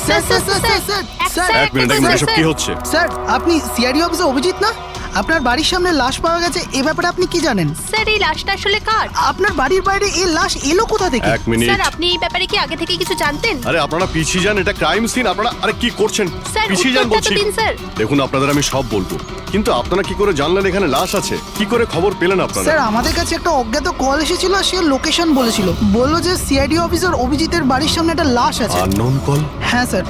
Sir sir sir sir sir এক minute এসব কি হচ্ছে? স্যার আপনি সিআইডি অফিসার অভিজিৎ না? আপনার বাড়ির সামনে লাশ পাওয়া গেছে, এ ব্যাপারে আপনি কি জানেন? স্যার এই লাশটা আসলে কার? আপনার বাড়ির বাইরে এই লাশ এলো কোথা থেকে? এক মিনিট। স্যার আপনি এই ব্যাপারে কি আগে থেকে কিছু জানতেন? আরে আপনারা পিছিয়ে যান, এটা ক্রাইম সিন। আপনারা আরে কি করছেন? স্যার পিছিয়ে যান উত্তরটা তো বলছি। দিন স্যার। দেখুন আপনাদের আমি সব বলবো, কিন্তু আপনারা কি করে জানলেন এখানে লাশ আছে? কি করে খবর পেলেন আপনারা? স্যার আমাদের কাছে একটা অজ্ঞাত কল এসেছিল, সে লোকেশন বলেছিল, বললো যে সিআইডি অফিসার অভিজিতের বাড়ির সামনে একটা লাশ আছে। Unknown call? হ্যাঁ স্যার।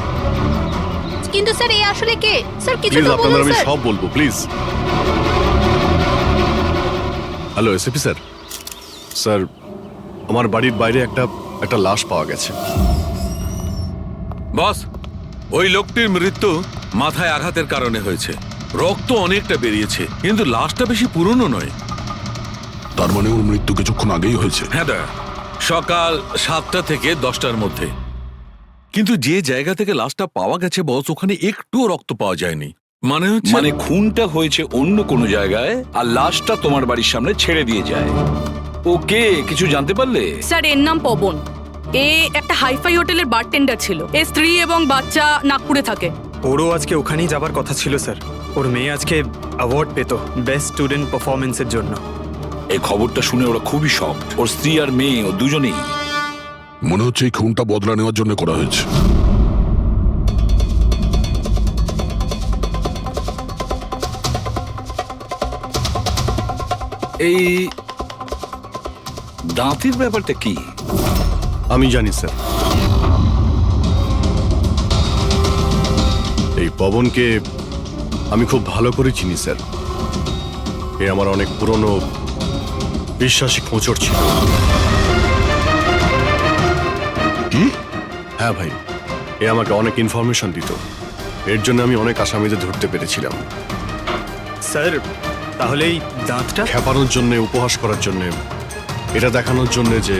কিন্তু স্যার এই আসলে কে? স্যার কিছু প্লিজ তো আপনাদের বলুন আমি স্যার। সব বলবো, please. Hello SP sir. Sir আমার বাড়ির বাইরে একটা লাশ পাওয়া গেছে। বস, ওই লোকটির মৃত্যু মাথায় আঘাতের কারণে হয়েছে। রক্ত অনেকটা বেরিয়েছে, কিন্তু লাশটা বেশি পুরনো নয়। তার মানে ওর মৃত্যু কিছুক্ষণ আগেই হয়েছে। হ্যাঁ দা, সকাল 7টা থেকে 10টার মধ্যে। কিন্তু যে জায়গা থেকে লাশটা পাওয়া গেছে বস, ওখানে একটুও রক্ত পাওয়া যায়নি। মানে খুনটা হয়েছে অন্য কোনো জায়গায় আর লাশটা তোমার বাড়ির সামনে ছেড়ে দিয়ে যায়। ওকে কিছু জানতে পারলে? স্যার এর নাম পবন। এ একটা হাইফাই হোটেলের বারটেন্ডার ছিল। এর স্ত্রী এবং বাচ্চা নাগপুরে থাকে। ওরও আজকে ওখানেই যাবার কথা ছিল স্যার। ওর মেয়ে আজকে অ্যাওয়ার্ড পেত বেস্ট স্টুডেন্ট পারফরমেন্সের জন্য। এই খবরটা শুনে ওরা খুবই শকড। ওর স্ত্রী আর মেয়ে ও দুজনেই। মনে হচ্ছে এই খুনটা বদলা নেওয়ার জন্য করা হয়েছে। এই দাঁতের ব্যাপারটা কি? আমি জানি স্যার। এই পবনকে আমি খুব ভালো করে চিনি স্যার। এ আমার অনেক পুরনো বিশ্বাসী খোঁচর ছিল। কি? হ্যাঁ ভাই, এ আমাকে অনেক ইনফরমেশন দিত। এর জন্য আমি অনেক আসামিদের ধরতে পেরেছিলাম। স্যার তাহলে এই দাঁতটা? খেপানোর জন্য, উপহাস করার জন্য, এটা দেখানোর জন্য যে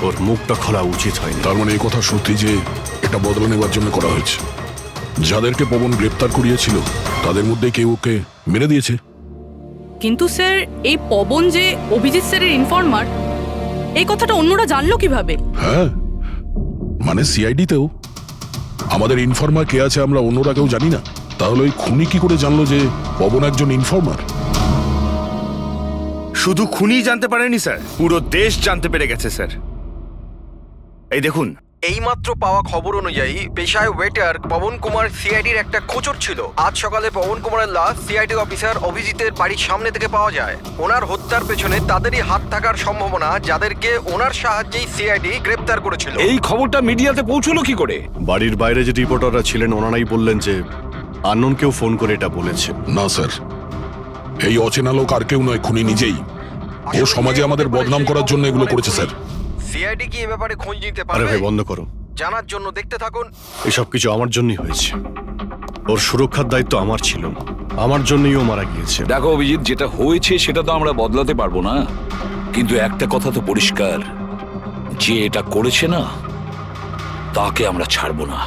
ওর মুখটা খোলা উচিত হয়নি। তার মানে এই কথা সত্যি যে এটা বদলা নেওয়ার জন্য করা হয়েছে। যাদেরকে পবন গ্রেপ্তার করিয়েছিল তাদের মধ্যে কেউ ওকে মেরে দিয়েছে। কিন্তু স্যার এই পবন যে অভিজিৎ স্যারের ইনফরমার, এই কথাটা অন্যরা জানলো কিভাবে? হ্যাঁ, মানে সিআইডিতেও আমাদের ইনফরমার কে আছে আমরা অন্যরা কেউ জানি না। তাহলে ওই খুনি কি করে জানলো যে পবন একজন ইনফরমার? শুধু খুনি জানতে পারেনি স্যার, পুরো দেশ জানতে পেরে গেছে স্যার। এই দেখুন, এইমাত্র পাওয়া খবর অনুযায়ী পেশায় ওয়েটার পবন কুমার সিআইডির একটা খোঁচর ছিল। আজ সকালে পবন কুমারের লাশ সিআইডি অফিসার অভিজিতের বাড়ির সামনে থেকে পাওয়া যায়। ওনার হত্যার পেছনে তাদেরই হাত থাকার সম্ভাবনা, যাদেরকে ওনার সাহায্যেই সিআইডি গ্রেপ্তার করেছিল। এই খবরটা মিডিয়াতে পৌঁছলো কি করে? বাড়ির বাইরে যে রিপোর্টাররা ছিলেন ওনারাই বললেন যে আননোন কেউ ফোন করে এটা বলেছে। না স্যার, এই অচেনা লোক আর কেউ নয়, খুনি নিজেই। ও সমাজে আমাদের বদনাম করার জন্য এগুলো করেছে স্যার। সিআইডি কি এ ব্যাপারে খোঁজ নিতে আরে পারবে? ভাই বন্ধ করো, জানার জন্য দেখতে থাকুন। এসব কিছু আমার জন্যই হয়েছে। ওর সুরক্ষার দায়িত্ব আমার ছিল, আমার জন্যই ও মারা গিয়েছে। দেখো অভিজিৎ, যেটা হয়েছে সেটা তো আমরা বদলাতে পারবো না, কিন্তু একটা কথা তো পরিষ্কার, যে এটা করেছে না তাকে আমরা ছাড়বো না।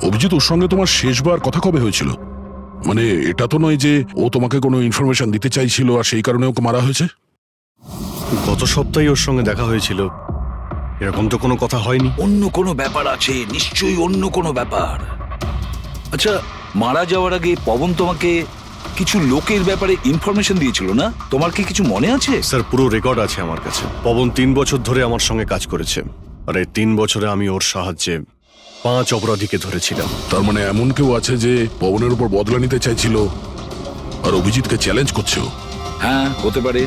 অভিজিৎ, ওর সঙ্গে তোমার শেষবার কথা কবে হয়েছিল? মানে এটা তো নয় যে ও তোমাকে কোনো ইনফরমেশন দিতে চাইছিল আর সেই কারণে ওকে মারা হয়েছে? গত সপ্তাহে ওর সঙ্গে দেখা হয়েছিল, এরকম তো কোনো কথা হয়নি। অন্য কোনো ব্যাপার আছে, নিশ্চয়ই অন্য কোনো ব্যাপার। আচ্ছা, মারা যাওয়ার আগে পবন তোমাকে কিছু লোকের ব্যাপারে ইনফরমেশন দিয়েছিল না? তোমার কি কিছু মনে আছে? স্যার পুরো রেকর্ড আছে আমার কাছে। পবন 3 বছর ধরে আমার সঙ্গে কাজ করেছে, আর এই 3 বছরে আমি ওর সাহায্যে 5 অপরাধীকে ধরেছিলাম। তার মানে এমন কেউ আছে যে পবনের উপর বদলা নিতে চাইছিল আর অভিজিৎকে চ্যালেঞ্জ করছে? হ্যাঁ, হতে পারে।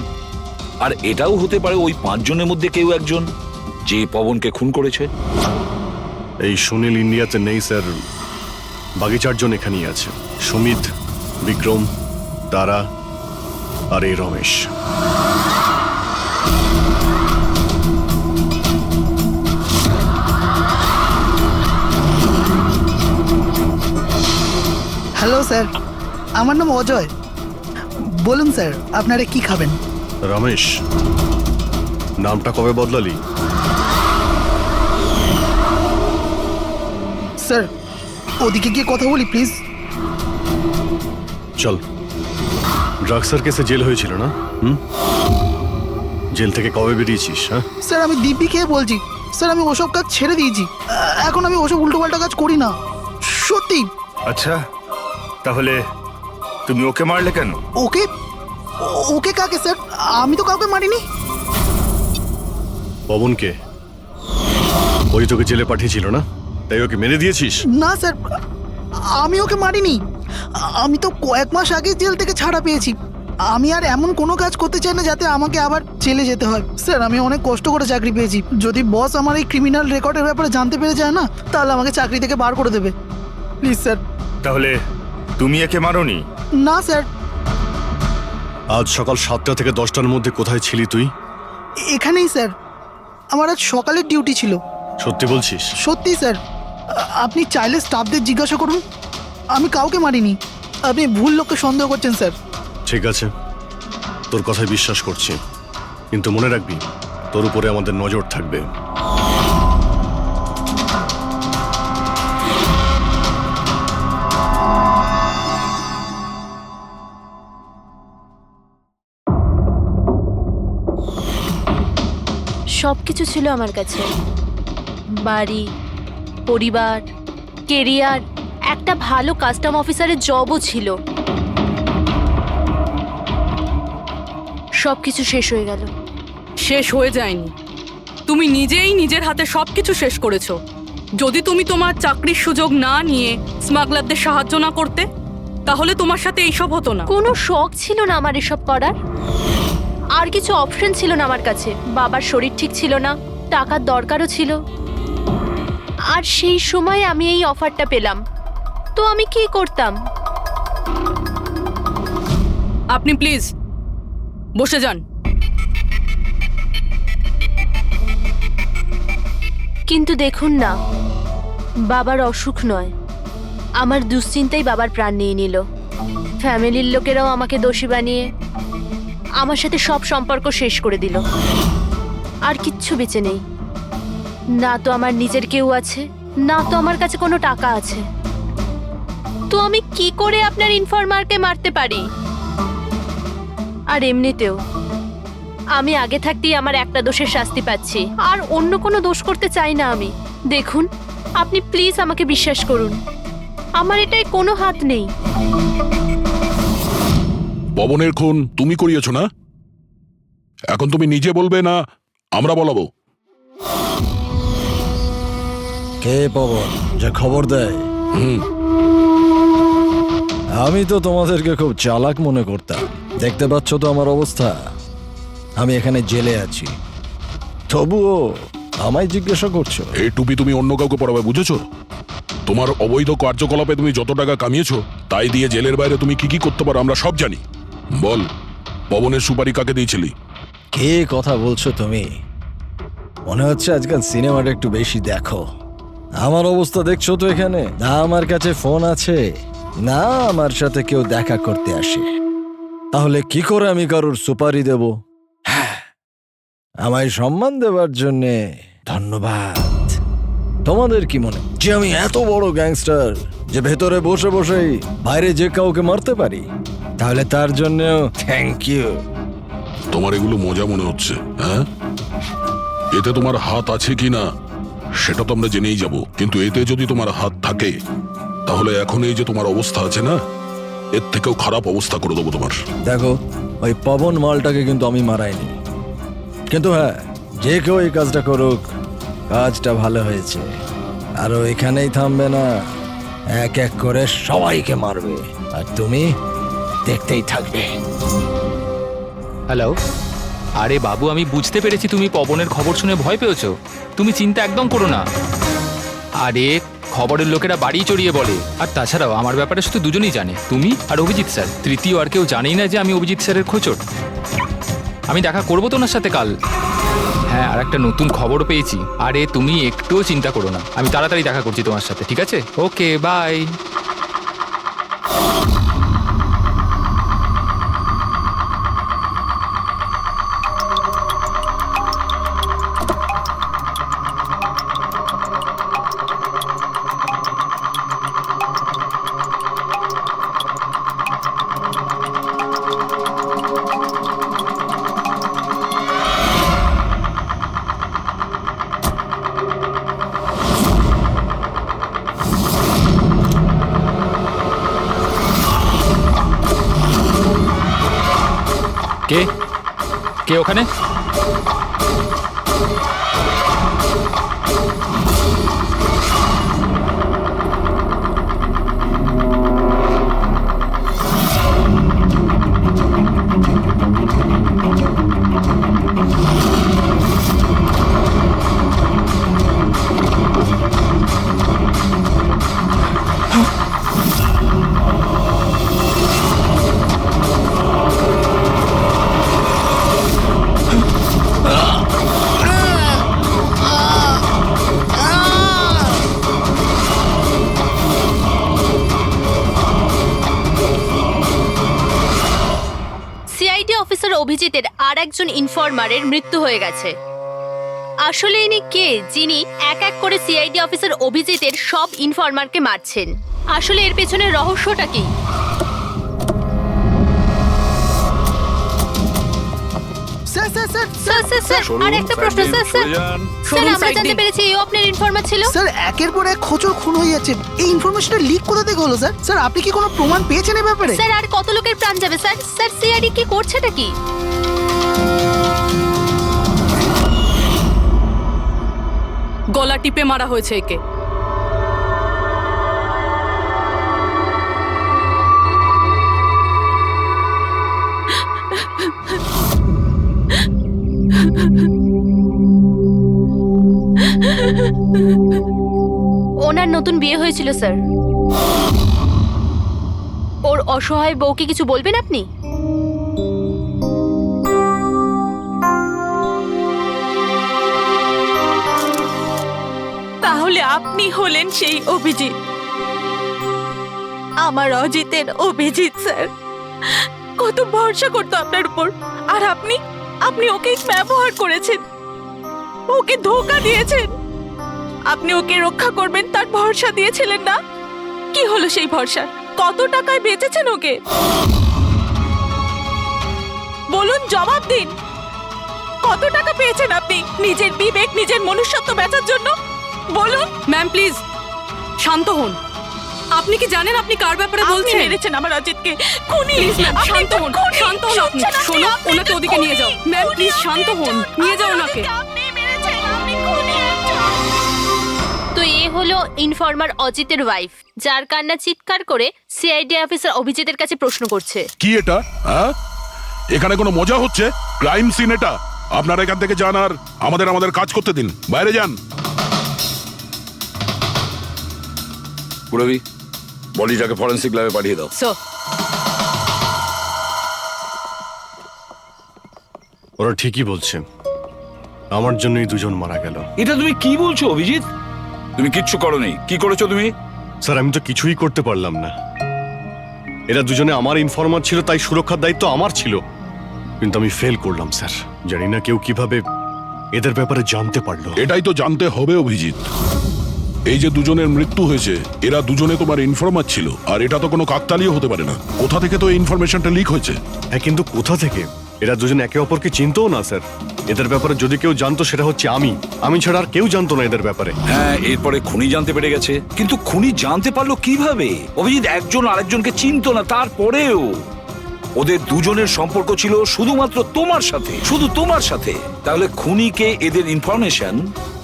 আর এটাও হতে পারে ওই 5 জনের মধ্যে কেউ একজন যে পবনকে খুন করেছে। এই সুনীল ইন্ডিয়াতে নেই স্যার, বাকি 4 জন এখানেই আছে। সুমিত, বিক্রম, তারা আর এই রমেশ। হ্যালো স্যার, আমার নাম অজয়। বলুন স্যার, আপনারা কি খাবেন? রমেশ, নামটা কবে বদলালি? স্যার ওদিকে গিয়ে কথা বলি প্লিজ। চল। ড্রাগসের কেসে জেল হয়েছিল না? জেল থেকে কবে বেরিয়েছিস? হ্যাঁ স্যার আমি দিব্যি খেয়ে বলছি। স্যার স্যার আমি ওসব কাজ ছেড়ে দিয়েছি। এখন আমি ওসব উল্টোপাল্টা কাজ করি না, সত্যি। আচ্ছা, তাহলে তুমি ওকে মারলে কেন? ওকে? ওকে কাকে স্যার? আমি তো কাউকে মারিনি। পবনকে? ওই তোকে জেলে পাঠিয়েছিল না, তাই ওকে মেরে দিয়েছিস? না স্যার, আমি ওকে মারিনি। আমি তো কয়েক মাস আগে জেল থেকে ছাড়া পেয়েছি। আমি আর এমন কোনো কাজ করতে চাই না যাতে আমাকে আবার জেলে যেতে হয়। স্যার আমি অনেক কষ্ট করে চাকরি পেয়েছি। যদি বস আমার এই ক্রিমিনাল রেকর্ডের ব্যাপারে জানতে পেরে যায় না, তাহলে আমাকে চাকরি থেকে বার করে দেবে। Please sir. তাহলে তুমি একে মারোনি? না স্যার। আজ সকাল 7টা থেকে 10টার মধ্যে কোথায় ছিলি তুই? এখানেই স্যার, আমার আজ সকালের ডিউটি ছিল। সত্যি বলছিস? সত্যি স্যার, আপনি চাইলে স্টাফদের জিজ্ঞাসা করুন, আমি কাউকে মারিনি। আপনি ভুল লোককে সন্দেহ করছেন স্যার। ঠিক আছে, তোর কথায় বিশ্বাস করছি, কিন্তু মনে রাখবি তোর উপরে আমাদের নজর থাকবে। সব কিছু ছিল আমার কাছে, বাড়ি, পরিবার, কেরিয়ার, একটা ভালো কাস্টম অফিসারের জবও ছিল। সব কিছু শেষ হয়ে গেল। শেষ হয়ে যায়নি, তুমি নিজেই নিজের হাতে সবকিছু শেষ করেছো। যদি তুমি তোমার চাকরির সুযোগ না নিয়ে স্মাগলারদের সাহায্য না করতে, তাহলে তোমার সাথে এইসব হতো না। কোনো শখ ছিল না আমার এসব করার, আর কিছু অপশন ছিল না আমার কাছে। বাবার শরীর ঠিক ছিল না, টাকার দরকারও ছিল, আর সেই সময় আমি এই অফারটা পেলাম, তো আমি কি করতাম? আপনি প্লিজ বসে যান। কিন্তু দেখুন না, বাবার অসুখ নয়, আমার দুশ্চিন্তাই বাবার প্রাণ নিয়ে নিল। ফ্যামিলির লোকেরাও আমাকে দোষী বানিয়ে আমার সাথে সব সম্পর্ক শেষ করে দিল। আর কিচ্ছু বেঁচে নেই, না তো আমার নিজের কেউ আছে, না তো আমার কাছে কোনো টাকা আছে। তো আমি কি করে আপনার ইনফরমারকে মারতে পারি? আর এমনিতেও আমি আগে থাকতেই আমার একটা দোষের শাস্তি পাচ্ছি, আর অন্য কোনো দোষ করতে চাই না আমি। দেখুন, আপনি প্লিজ আমাকে বিশ্বাস করুন, আমার এটায় কোনো হাত নেই। পবনের খুন তুমি করিয়েছো না? এখন তুমি নিজে বলবে না আমরা বলাবো? কে পবন যে খবর দেয়? আমি তো তোমাদেরকে খুব চালাক মনে করতাম। দেখতে পাচ্ছ তো আমার অবস্থা, আমি এখানে জেলে আছি, তবুও আমায় জিজ্ঞাসা করছো? এই টুপি তুমি অন্য কাউকে পরাবে, বুঝেছো? তোমার অবৈধ কার্যকলাপে তুমি যত টাকা কামিয়েছো, তাই দিয়ে জেলের বাইরে তুমি কি কি করতে পারো আমরা সব জানি। বল, পবনের সুপারি কাকে দিয়েছিলি? কে কথা বলছো তুমি? মনে হচ্ছে আজকাল সিনেমাটা একটু বেশি দেখো। আমার অবস্থা দেখছো তো এখানে, না আমার কাছে ফোন আছে, না আমার সাথে কেউ দেখা করতে আসে। তাহলে কি করে আমি কারোর সুপারি দেব? আমায় সম্মান দেওয়ার জন্যে ধন্যবাদ। তোমাদের কি মনে যে আমি এত বড় গ্যাংস্টার যে ভেতরে বসে বসেই বাইরে যে কাউকে মারতে পারি? তাহলে তার জন্যও থ্যাংক ইউ। তোমার এগুলো মজা মনে হচ্ছে, হ্যাঁ? এতে তোমার হাত আছে কি না সেটা তো আমরা জেনেই যাব, কিন্তু এতে যদি তোমার হাত থাকে তাহলে এখন এই যে তোমার অবস্থা আছে না, এর থেকেও খারাপ অবস্থা করে দেবো তোমার। দেখো, ওই পবন মালটাকে কিন্তু আমি মারাইনি, কিন্তু হ্যাঁ, যে কেউ এই কাজটা করুক, কাজটা ভালো হয়েছে। আরো এখানেই থামবে না, এক এক করে সবাইকে মারবে, আর তুমি দেখতেই থাকবে। হ্যালো, আরে বাবু, আমি বুঝতে পেরেছি তুমি পবনের খবর শুনে ভয় পেয়েছো। তুমি চিন্তা একদম করো না। আরে খবরের লোকেরা বাড়ি চড়িয়ে বলে, আর তাছাড়াও আমার ব্যাপারে শুধু দুজনেই জানে, তুমি আর অভিজিৎ স্যার। তৃতীয় আর কেউ জানেই না যে আমি অভিজিৎ স্যারের খোঁচর। আমি দেখা করবো তো ওনার সাথে কাল। হ্যাঁ, আর একটা নতুন খবরও পেয়েছি। আরে তুমি একটুও চিন্তা করো না, আমি তাড়াতাড়ি দেখা করছি তোমার সাথে, ঠিক আছে? ওকে, বাই। কে ওখানে? সিআইডি অফিসার অভিজিতের আর একজন ইনফরমারের মৃত্যু হয়ে গেছে। আসলে ইনি কে যিনি এক এক করে সিআইডি অফিসার অভিজিতের সব ইনফরমারকে মারছেন? আসলে এর পেছনের রহস্যটা কি? স্যার স্যার স্যার স্যার আর একটা প্রশ্ন স্যার স্যার স্যার আমরা জানতে পেরেছি এও আপনার ইনফরমার ছিল। স্যার একের পর এক খোঁচর খুন হয়ে যাচ্ছে, এই ইনফরমেশনটা লিক কোথা থেকে হলো স্যার? স্যার আপনি কি কোনো প্রমাণ পেয়েছেন এই ব্যাপারে? স্যার আর কত লোকের প্রাণ যাবে স্যার? স্যার সিআইডি কি করছেটা কি? গলা টিপে মারা হয়েছে একে। ওনার নতুন বিয়ে হয়েছিল স্যার। ওর অসহায় বউকে কিছু বলবেন আপনি? তাহলে আপনি হলেন সেই অভিজিৎ, আমার অজিতের অভিজিৎ স্যার। কত ভরসা করতো আপনার উপর, আর আপনি ওকে ব্যবহার করেছেন, ওকে ধোঁকা দিয়েছেন। আপনি ওকে রক্ষা করবেন তার ভরসা দিয়েছিলেন না? কি হলো সেই ভরসা? কত টাকায় বেচেছেন ওকে? বলুন, জবাব দিন। কত টাকা পেয়েছেন আপনি নিজের বিবেক, নিজের মনুষ্যত্ব বেচার জন্য? বলুন। ম্যাম প্লিজ শান্ত হন। আপনি কি জানেন আপনি কার ব্যাপারে বলছেন? মেরেছেন আমার অজিতকে, খুনি। প্লিজ ম্যাম শান্ত হন, শান্ত হন আপনি। শোনো, ওনাকে ওদিকে নিয়ে যাও। ম্যাম প্লিজ শান্ত হন, নিয়ে যাও ওনাকে। আপনি মেরেছেন, আপনি খুনি একজন। তো এ হলো ইনফরমার অজিতের ওয়াইফ, যার কান্না চিৎকার করে সিআইডি অফিসার অভিজিতের কাছে প্রশ্ন করছে। কি এটা? হ্যাঁ, এখানে কোনো মজা হচ্ছে? ক্রাইম সিন এটা। আপনারা এখান থেকে যান আর আমাদের কাজ করতে দিন। বাইরে যান। পুরবি, বডিটাকে ফরেন্সিক ল্যাবে পাঠিয়ে দাও। স্যার ওরা ঠিকই বলছে, আমার জন্যই দুজন মারা গেল। এটা তুমি কি বলছো অভিজিৎ? তুমি কিচ্ছু করোনি। কি করেছো তুমি? স্যার আমি তো কিছুই করতে পারলাম না। এরা দুজনে আমার ইনফরমার ছিল, তাই সুরক্ষার দায়িত্ব আমার ছিল, কিন্তু আমি ফেল করলাম স্যার। জানি না কেউ কিভাবে এদের ব্যাপারে জানতে পারলো। এটাই তো জানতে হবে অভিজিৎ। এই যে দুজনের মৃত্যু হয়েছে, এরা দুজনে তোমার ইনফরমার ছিল, আর এটা তো কোনো কাকতালীয় হতে পারে না। কোথা থেকে তো ইনফরমেশনটা লিক হয়েছে? হ্যাঁ, কিন্তু কোথা থেকে? এরা দুজন একে অপরকে চিনতও না স্যার। এদের ব্যাপারে যদি কেউ জানতো সেটা হচ্ছে আমি ছাড়া আর কেউ জানতো না এদের ব্যাপারে। হ্যাঁ, এরপরে খুনি জানতে পেরে গেছে। কিন্তু খুনি জানতে পারলো কিভাবে? অভিজিৎ একজন আরেকজনকে চিনতো না, তারপরেও ওদের দুজনের সম্পর্ক ছিল শুধুমাত্র তোমার সাথে, শুধু তোমার সাথে। তাহলে খুনিকে এদের ইনফরমেশন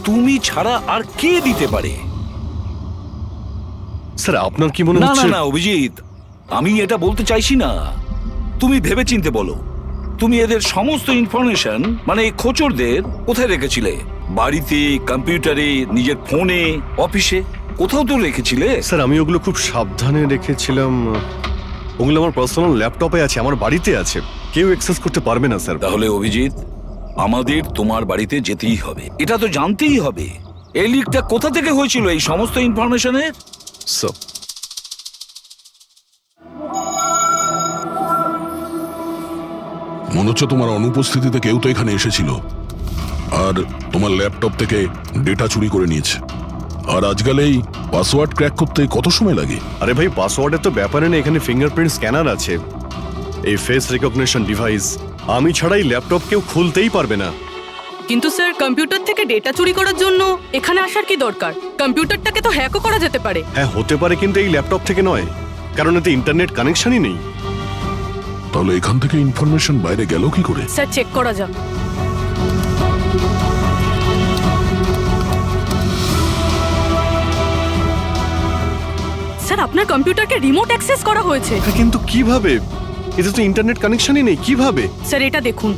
তুমি ছাড়া আর কে দিতে পারে? স্যার আপনার কি মনে না হচ্ছে? না না অভিজিৎ, আমি এটা বলতে চাইছি না। তুমি ভেবেচিন্তে বলো, তুমি এদের সমস্ত ইনফরমেশন মানে খোঁচরদের কোথায় রেখেছিলে? বাড়িতে, কম্পিউটারে, নিজের ফোনে, অফিসে, কোথাও তো রেখেছিলে। স্যার আমি ওগুলো খুব সাবধানে রেখেছিলাম। ওগুলো আমার পার্সোনাল ল্যাপটপে আছে, আমার বাড়িতে আছে, কেউ অ্যাক্সেস করতে পারবে না স্যার। তাহলে অভিজিৎ, আমাদের তোমার বাড়িতে যেতেই হবে, এটা তো জানতেই হবে এই লিকটা কোথা থেকে হয়েছিল এই সমস্ত ইনফরমেশনের। স্যার মনে হচ্ছে তোমার অনুপস্থিতিতে কেউ তো এখানে এসেছিল আর তোমার ল্যাপটপ থেকে ডেটা চুরি করে নিয়েছে। আর আজকাল এই পাসওয়ার্ড ক্র্যাক করতে কত সময় লাগে? আরে ভাই, পাসওয়ার্ডের তো ব্যাপারে নেই, এখানে ফিঙ্গারপ্রিন্ট স্ক্যানার আছে, এই ফেস রিকগনিশন ডিভাইস। আমি ছাড়াই ল্যাপটপ কেউ খুলতেই পারবে না। কিন্তু স্যার, কম্পিউটার থেকে ডেটা চুরি করার জন্য এখানে আসার কি দরকার? কম্পিউটারটাকে তো হ্যাকও করা যেতে পারে। হ্যাঁ হতে পারে, কিন্তু এই ল্যাপটপ থেকে নয়, কারণ এতে ইন্টারনেট কানেকশনই নেই। তাহলে এখান থেকে ইনফরমেশন বাইরে গেল কি করে? স্যার চেক করা যাক। স্যার আপনার কম্পিউটারকে রিমোট অ্যাক্সেস করা হয়েছে। কিন্তু কিভাবে? এতে তো ইন্টারনেট কানেকশনই নেই, কিভাবে? স্যার এটা দেখুন,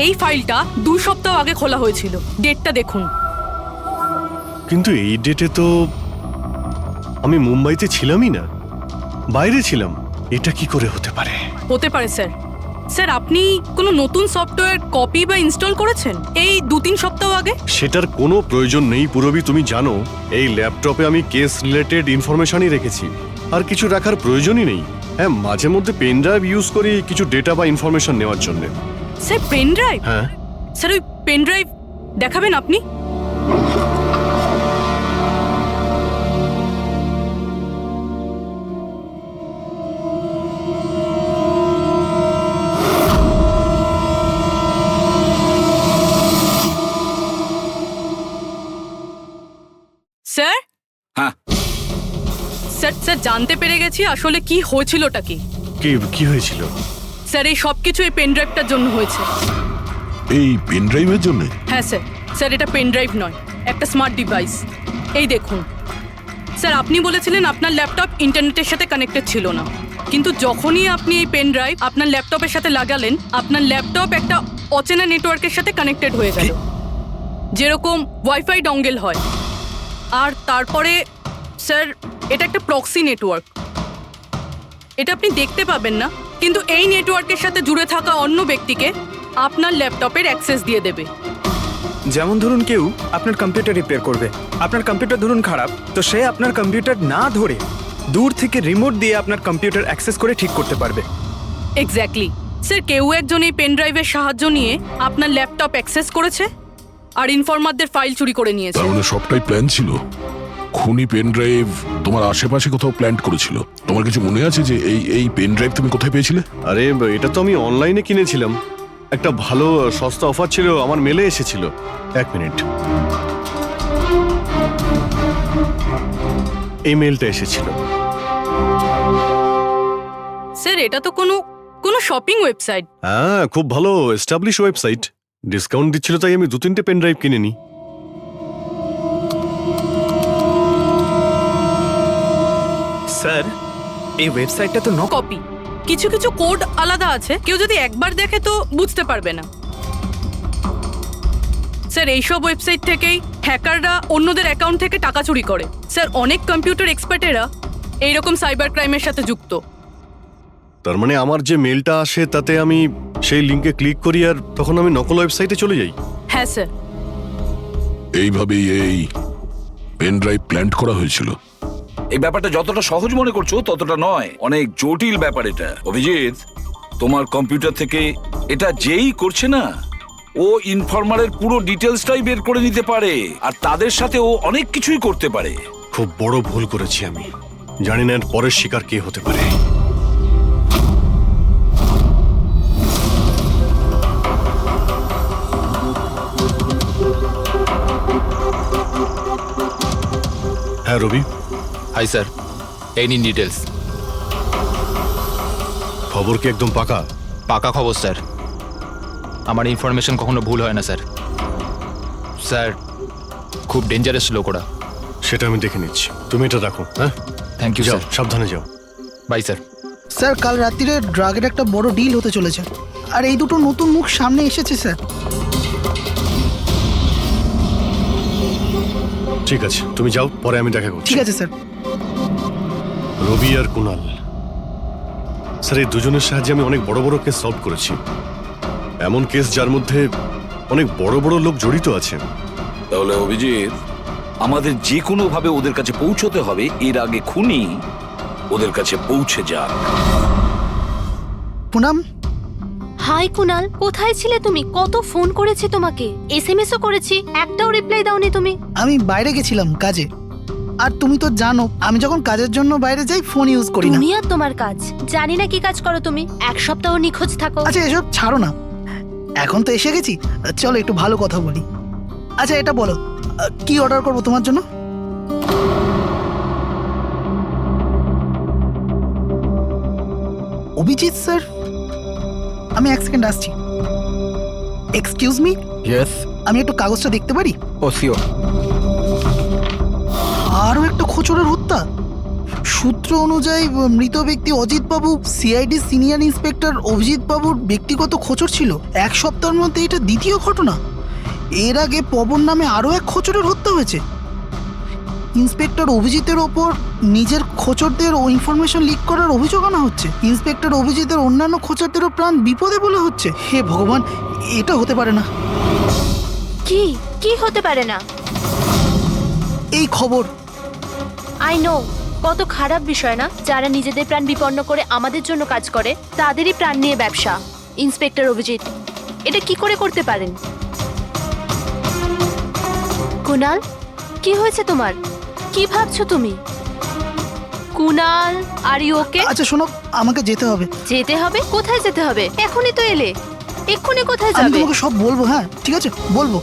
এই ফাইলটা 2 সপ্তাহ আগে খোলা হয়েছিল, ডেটটা দেখুন। কিন্তু এই ডেটে তো আমি মুম্বাইতে ছিলামই না, বাইরে ছিলাম। এটা কি করে হতে পারে? হতে পারে স্যার। স্যার আপনি কোনো নতুন সফটওয়্যার কপি বা ইনস্টল করেছেন এই 2-3 সপ্তাহ আগে? সেটার কোনো প্রয়োজন নেই পুরবি, তুমি জানো এই ল্যাপটপে আমি কেস রিলেটেড ইনফরমেশনই রেখেছি, আর কিছু রাখার প্রয়োজনই নেই। হ্যাঁ, মাঝে মধ্যে পেন ড্রাইভ ইউজ করি কিছু ডেটা বা ইনফরমেশন নেওয়ার জন্য। Sir pen drive? হ্যাঁ স্যার ওই পেন ড্রাইভ দেখাবেন আপনি? স্যার? হ্যাঁ স্যার স্যার জানতে পেরে গেছি আসলে কি হয়েছিলটা কি। কি হয়েছিল? স্যার এই সব কিছু এই পেন ড্রাইভটার জন্য হয়েছে। এই পেন ড্রাইভের জন্য? হ্যাঁ স্যার। স্যার এটা পেন ড্রাইভ নয়, একটা স্মার্ট ডিভাইস। এই দেখুন স্যার, আপনি বলেছিলেন আপনার ল্যাপটপ ইন্টারনেটের সাথে কানেক্টেড ছিল না, কিন্তু যখনই আপনি এই পেন ড্রাইভ আপনার ল্যাপটপের সাথে লাগালেন, আপনার ল্যাপটপ একটা অচেনা নেটওয়ার্কের সাথে কানেক্টেড হয়ে গেল, যেরকম ওয়াইফাই ডঙ্গেল হয়। আর তারপরে স্যার এটা একটা প্রক্সি নেটওয়ার্ক। এটা আপনি দেখতে পাবেন না, কিন্তু এই নেটওয়ার্কের সাথে জুড়ে থাকা অন্য ব্যক্তিকে আপনার ল্যাপটপের অ্যাক্সেস দিয়ে দেবে। যেমন ধরুন কেউ আপনার কম্পিউটার রিপেয়ার করবে, আপনার কম্পিউটার ধরুন খারাপ, তো সে আপনার কম্পিউটার না ধরে দূর থেকে রিমোট দিয়ে আপনার কম্পিউটার অ্যাক্সেস করে ঠিক করতে পারবে। এক্স্যাক্টলি স্যার, কেউ একজন এই পেন ড্রাইভের সাহায্য নিয়ে আপনার ল্যাপটপ অ্যাক্সেস করেছে আর ইনফরমারদের ফাইল চুরি করে নিয়েছে। তার মানে সবটাই প্ল্যান ছিল। খুনি পেন ড্রাইভ তোমার আশেপাশে কোথাও প্ল্যান্ট করেছিল। তোমার কিছু মনে আছে যে এই পেন ড্রাইভ তুমি কোথায় পেয়েছিলে? আরে এটা তো আমি অনলাইনে কিনেছিলাম, একটা ভালো সস্তা অফার ছিল, আমার মেলে এসেছিল। 1 মিনিট, এই মেলটা এসেছিল। স্যার এটা তো কোনো শপিং ওয়েবসাইট। হ্যাঁ, খুব ভালো এস্টাবলিশ ওয়েবসাইট, ডিসকাউন্ট দিচ্ছিল তাই আমি 2-3টে পেন ড্রাইভ কিনে নিই। স্যার এই ওয়েবসাইটটা তো কপি, কিছু কিছু কোড আলাদা আছে, কেউ যদি একবার দেখে তো বুঝতে পারবে না। স্যার এইসব ওয়েবসাইট থেকেই হ্যাকাররা অন্যদের অ্যাকাউন্ট থেকে টাকা চুরি করে। স্যার অনেক কম্পিউটার এক্সপার্টেরা এইরকম সাইবার ক্রাইমের সাথে যুক্ত। তার মানে আমার যে মেলটা আসে তাতে আমি সেই লিঙ্কে ক্লিক করি আর তখন আমি নকল ওয়েবসাইটে চলে যাই। হ্যাঁ স্যার। এইভাবেই এই পেন ড্রাইভ প্ল্যান্ট করা হয়েছিল। এই ব্যাপারটা যতটা সহজ মনে করছো ততটা নয়, অনেক জটিল ব্যাপার এটা। অভিজিৎ, তোমার কম্পিউটার থেকে এটা যেই করছে না, ও ইনফরমারের পুরো ডিটেলসটাই বের করে নিতে পারে, আর তাদের সাথে ও অনেক কিছুই করতে পারে। খুব বড় ভুল করেছি আমি, জানি না এর পরের শিকার কে হতে পারে। হ্যাঁ রবি। হাই স্যার, এই নিন ডিটেলস। খবর কি একদম পাকা? পাকা খবর স্যার, আমার ইনফরমেশন কখনো ভুল হয় না স্যার। স্যার খুব ডেঞ্জারাস লোক ওরা। সেটা আমি দেখে নিচ্ছি, তুমি এটা রাখো। হ্যাঁ থ্যাংক ইউ যাও, স্যার। সাবধানে যাও। By sir. স্যার কাল রাত্রিরে ড্রাগের একটা বড় ডিল হতে চলেছে, আর এই দুটো নতুন মুখ সামনে এসেছে স্যার। ঠিক আছে, তুমি যাও, পরে আমি দেখা করছি। ঠিক আছে স্যার। রবি আর কুনাল, স্যার এই দুজনের সাহায্যে আমি অনেক বড় বড় কেস সলভ করেছি। এমন কেস যার মধ্যে অনেক বড় বড় লোক জড়িত আছে। তাহলে অভিজিৎ, আমাদের যে কোনো ভাবে ওদের কাছে পৌঁছতে হবে, এর আগে খুনি ওদের কাছে পৌঁছে যাক। পুনাম। হাই কুনাল, কোথায় ছিলে তুমি? কত ফোন করেছি তোমাকে, এসএমএসও করেছি, একটাও রিপ্লাই দাওনি তুমি। আমি বাইরে গেছিলাম কাজে, আর তুমি তো জানো আমি যখন কাজের জন্য বাইরে যাই ফোন ইউজ করি না। তুমি আর তোমার কাজ, জানি না কি কাজ করো তুমি, 1 সপ্তাহ নিখোঁজ থাকো। আচ্ছা এসব ছাড়ো না, এখন তো এসে গেছি, চলো একটু ভালো কথা বলি। আচ্ছা এটা বলো, কি অর্ডার করবো তোমার জন্য? অভিজিৎ স্যার, আমি এক সেকেন্ড আসছি। এক্সকিউজ মি, ইয়েস, আমি একটু কাগজটা দেখতে পারি? ও শিওর। আরও একটা খোঁচরের হত্যা। সূত্র অনুযায়ী মৃত ব্যক্তি অজিত বাবু সিআইডি সিনিয়র ইন্সপেক্টর অভিজিৎ বাবুর ব্যক্তিগত খোঁচর ছিল। এক সপ্তাহের মধ্যে এটা দ্বিতীয় ঘটনা। এর আগে পবন নামে আরও এক খোঁচরের হত্যা হয়েছে। ইন্সপেক্টর অভিজিতের ওপর নিজের খোঁচরদের ও ইনফরমেশন লিক করার অভিযোগ আনা হচ্ছে। ইন্সপেক্টর অভিজিতের অন্যান্য খোঁচরদেরও প্রাণ বিপদে বলে হচ্ছে। হে ভগবান, এটা হতে পারে না। কি কি হতে পারে না? এই খবর আই নো, কত খারাপ বিষয় না? যারা নিজেদের প্রাণ বিপন্ন করে আমাদের জন্য কাজ করে তাদেরই প্রাণ নিয়ে ব্যবসা। ইন্সপেক্টর অভিজিৎ এটা কি করে করতে পারেন? কুনাল, কি হয়েছে তোমার? কি ভাবছো তুমি? Kunal, are you okay? আচ্ছা শোনো, আমাকে যেতে হবে। যেতে হবে? কোথায় যেতে হবে? এখনই তো এলে, এক্ষুনি কোথায় আমি যাবে? তোমাকে সব বলবো। হ্যাঁ ঠিক আছে, বলবো।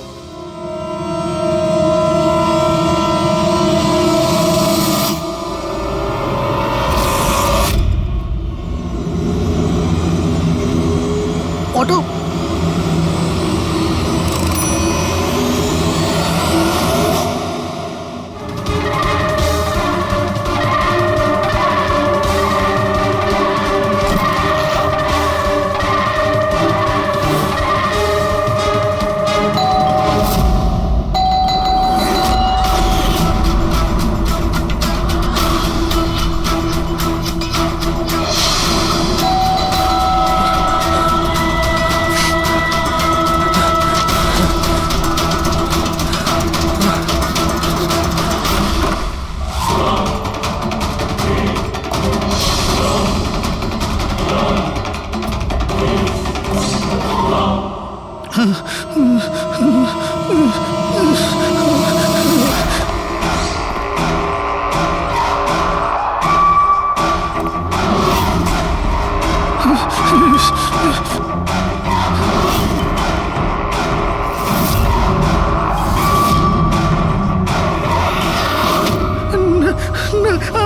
অটো,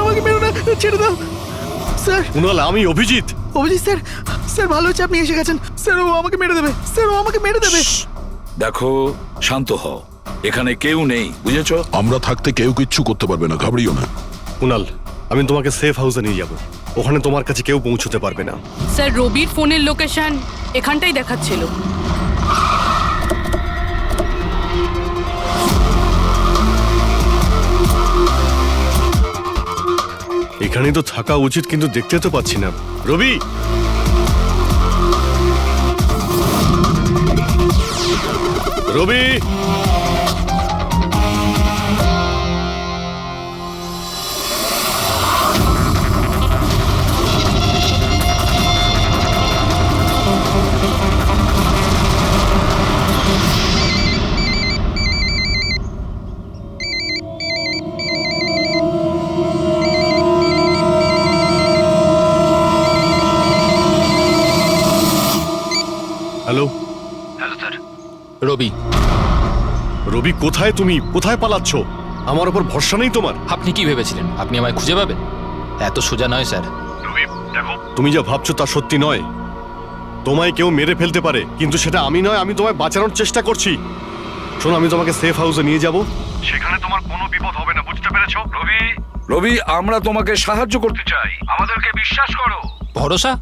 আমাকে মেরো না, ছেড়ে দাও স্যার। কুনাল, আমি অভিজিৎ। অভিজিৎ স্যার, স্যার ভালো হচ্ছে আপনি এসে গেছেন। স্যার ও আমাকে মেরে দেবে, স্যার ও আমাকে মেরে দেবে। দেখো, শান্ত হও, এখানে কেউ নেই, বুঝেছো? আমরা থাকতে কেউ কিচ্ছু করতে পারবে না, ঘাবড়িও না। কুনাল, আমি তোমাকে সেফ হাউসে নিয়ে যাব। ওখানে তোমার কাছে কেউ পৌঁছতে পারবে না। স্যার, রবির ফোনের লোকেশন এখানটাই দেখাচ্ছিল। এখানেই তো থাকা উচিত, কিন্তু দেখতে তো পাচ্ছি না। রবি, রবি, হ্যালো। রবি, রবি, কোথায় তুমি? কোথায় পালাচ্ছ? আমার উপর ভরসা নেই তোমার? আপনি কি ভেবেছিলেন আপনি আমায় খুঁজে পাবেন? এত সোজা নয় স্যার। তুমি যা ভাবছো তা সত্যি নয়। তোমায় কেউ মেরে ফেলতে পারে, কিন্তু সেটা আমি নয়। আমি তোমায় বাঁচানোর চেষ্টা করছি। শোনো, আমি তোমাকে সেফ হাউসে নিয়ে যাব। সেখানে তোমার কোনো বিপদ হবে না, বুঝতে পেরেছো? রবি, রবি, আমরা তোমাকে সাহায্য করতে চাই, আমাদেরকে বিশ্বাস করো। ভরসা?